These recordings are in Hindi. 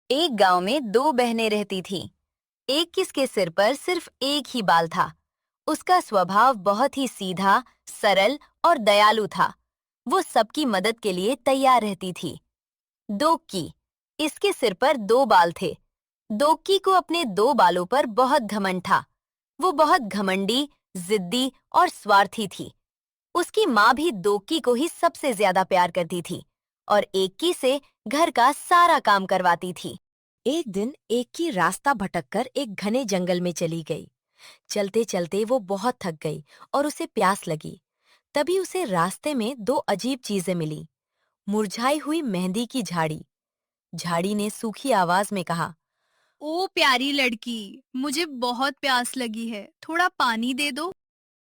एक गांव में दो बहनें रहती थीं। एक किसके सिर पर सिर्फ एक ही बाल था। उसका स्वभाव बहुत ही सीधा, सरल और दयालु था। वो सबकी मदद के लिए तैयार रहती थी। दोक्की, इसके सिर पर दो बाल थे। दोक्की को अपने दो बालों पर बहुत घमंड था। वो बहुत घमंडी, जिद्दी और स्वार्थी थी। उसकी माँ भी दोक्की को ही सबसे ज्यादा प्यार करती थी और एक्की से घर का सारा काम करवाती थी। एक दिन एक्की रास्ता भटककर एक घने जंगल में चली गई। चलते चलते वो बहुत थक गई और उसे प्यास लगी। तभी उसे रास्ते में दो अजीब चीजें मिली। मुरझाई हुई मेहंदी की झाड़ी। झाड़ी ने सूखी आवाज में कहा, ओ प्यारी लड़की, मुझे बहुत प्यास लगी है, थोड़ा पानी दे दो।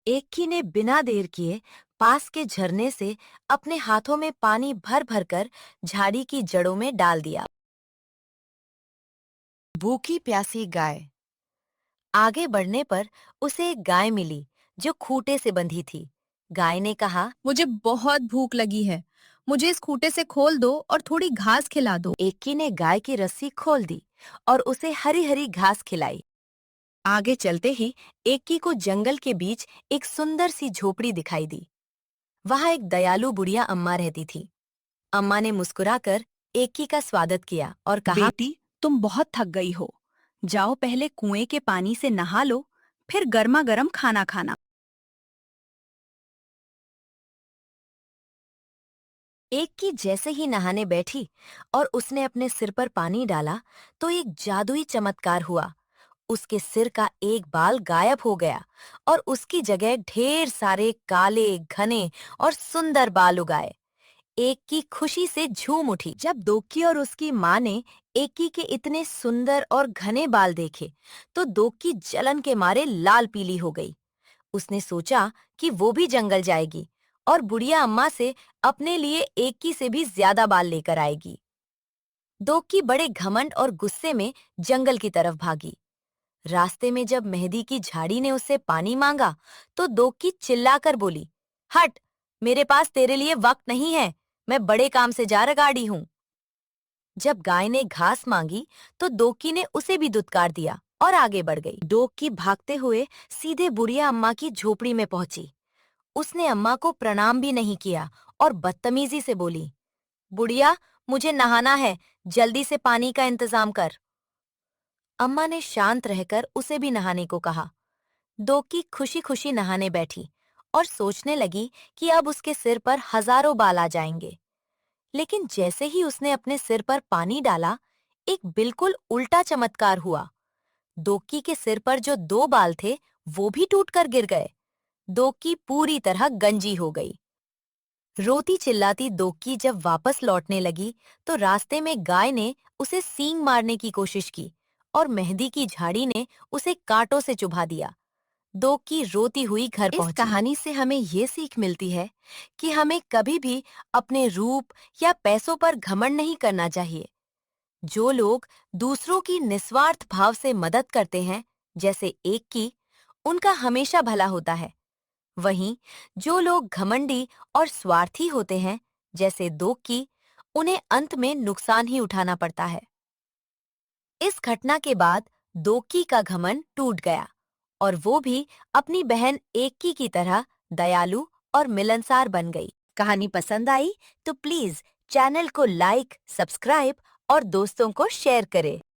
एक्की ने बिना देर किए पास के झरने से अपने हाथों में पानी भर भर कर झाड़ी की जड़ों में डाल दिया। भूखी प्यासी गाय। आगे बढ़ने पर उसे एक गाय मिली जो खूंटे से बंधी थी। गाय ने कहा, मुझे बहुत भूख लगी है, मुझे इस खूंटे से खोल दो और थोड़ी घास खिला दो। एक्की ने गाय की रस्सी खोल दी और उसे हरी हरी घास खिलाई। आगे चलते ही एक्की को जंगल के बीच एक सुंदर सी झोपड़ी दिखाई दी। वहां एक दयालु बुढ़िया अम्मा रहती थी। अम्मा ने मुस्कुराकर एक्की का स्वागत किया और कहा, बेटी, तुम बहुत थक गई हो, जाओ पहले कुएं के पानी से नहा लो, फिर गर्मा गर्म खाना खाना। एक्की जैसे ही नहाने बैठी और उसने अपने सिर पर पानी डाला तो एक जादुई चमत्कार हुआ। उसके सिर का एक बाल गायब हो गया और उसकी जगह ढेर सारे काले, घने और सुंदर बाल उगाए। एक्की खुशी से झूम उठी। जब दोक्की और उसकी माँ ने एक्की के इतने सुंदर और घने बाल देखे तो दोक्की जलन के मारे लाल पीली हो गई। उसने सोचा कि वो भी जंगल जाएगी और बुढ़िया अम्मा से अपने लिए एक्की से भी ज्यादा बाल लेकर आएगी। दोक्की बड़े घमंड और गुस्से में जंगल की तरफ भागी। रास्ते में जब मेहंदी की झाड़ी ने उससे पानी मांगा तो दोक्की चिल्लाकर बोली, हट, मेरे पास तेरे लिए वक्त नहीं है, मैं बड़े काम से जा रगाड़ी हूँ। जब गाय ने घास मांगी तो दोक्की ने उसे भी दुत्कार दिया और आगे बढ़ गई। दोक्की भागते हुए सीधे बुढ़िया अम्मा की झोपड़ी में पहुंची। उसने अम्मा को प्रणाम भी नहीं किया और बदतमीजी से बोली, बुढ़िया, मुझे नहाना है, जल्दी से पानी का इंतजाम कर। अम्मा ने शांत रहकर उसे भी नहाने को कहा। दोक्की खुशी खुशी नहाने बैठी और सोचने लगी कि अब उसके सिर पर हजारों बाल आ जाएंगे। लेकिन जैसे ही उसने अपने सिर पर पानी डाला, एक बिल्कुल उल्टा चमत्कार हुआ। दोक्की के सिर पर जो दो बाल थे वो भी टूटकर गिर गए। दोक्की पूरी तरह गंजी हो गई। रोती चिल्लाती दोक्की जब वापस लौटने लगी तो रास्ते में गाय ने उसे सींग मारने की कोशिश की और मेहंदी की झाड़ी ने उसे कांटों से चुभा दिया। दोक्की रोती हुई घर पहुंची। इस कहानी से हमें ये सीख मिलती है कि हमें कभी भी अपने रूप या पैसों पर घमंड नहीं करना चाहिए। जो लोग दूसरों की निस्वार्थ भाव से मदद करते हैं, जैसे एक की, उनका हमेशा भला होता है। वहीं जो लोग घमंडी और स्वार्थी होते हैं, जैसे दो की, उन्हें अंत में नुकसान ही उठाना पड़ता है। इस घटना के बाद दोक्की का घमंड टूट गया और वो भी अपनी बहन एक्की की तरह दयालु और मिलनसार बन गई। कहानी पसंद आई तो प्लीज चैनल को लाइक, सब्सक्राइब और दोस्तों को शेयर करें।